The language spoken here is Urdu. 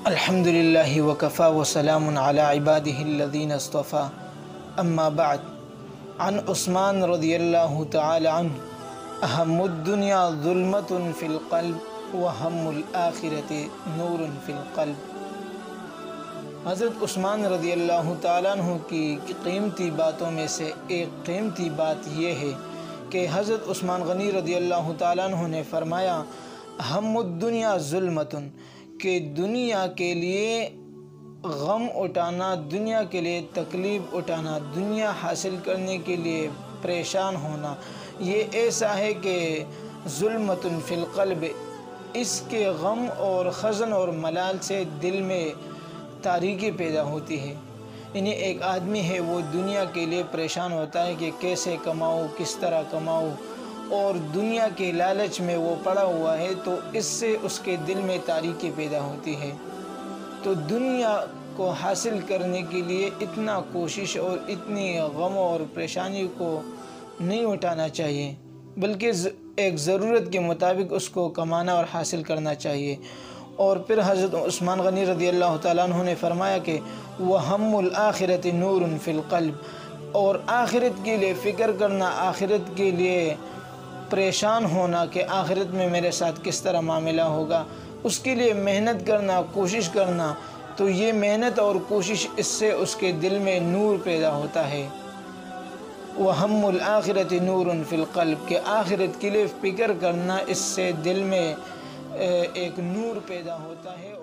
الحمدللہ وکفا وسلام علی عبادہ الذین اصطفیٰ اما بعد عن عثمان رضی اللہ تعالی عنہ اہم الدنیا ظلمت فی القلب وہم الآخرۃ نور فی القلب۔ حضرت عثمان رضی اللہ تعالیٰ عنہ کی قیمتی باتوں میں سے ایک قیمتی بات یہ ہے کہ حضرت عثمان غنی رضی اللہ تعالیٰ عنہ نے فرمایا اہم الدنیا ظلمت، کہ دنیا کے لیے غم اٹھانا، دنیا کے لیے تکلیف اٹھانا، دنیا حاصل کرنے کے لیے پریشان ہونا، یہ ایسا ہے کہ ظلمت فی القلب، اس کے غم اور حزن اور ملال سے دل میں تاریکی پیدا ہوتی ہے۔ یعنی ایک آدمی ہے وہ دنیا کے لیے پریشان ہوتا ہے کہ کیسے کماؤں، کس طرح کماؤں، اور دنیا کے لالچ میں وہ پڑا ہوا ہے، تو اس سے اس کے دل میں تاریکی پیدا ہوتی ہے۔ تو دنیا کو حاصل کرنے کے لیے اتنا کوشش اور اتنی غم اور پریشانی کو نہیں اٹھانا چاہیے، بلکہ ایک ضرورت کے مطابق اس کو کمانا اور حاصل کرنا چاہیے۔ اور پھر حضرت عثمان غنی رضی اللہ تعالیٰ عنہ نے فرمایا کہ وَهَمُّ الْآخِرَةِ نُورٌ فِي الْقَلْبِ، اور آخرت کے لیے فکر کرنا، آخرت کے لیے پریشان ہونا کہ آخرت میں میرے ساتھ کس طرح معاملہ ہوگا، اس کے لیے محنت کرنا، کوشش کرنا، تو یہ محنت اور کوشش اس سے اس کے دل میں نور پیدا ہوتا ہے۔ وَهَمُّ الْآخِرَةِ نُورٌ فِي الْقَلْبِ، کہ آخرت کے لیے فکر کرنا، اس سے دل میں ایک نور پیدا ہوتا ہے۔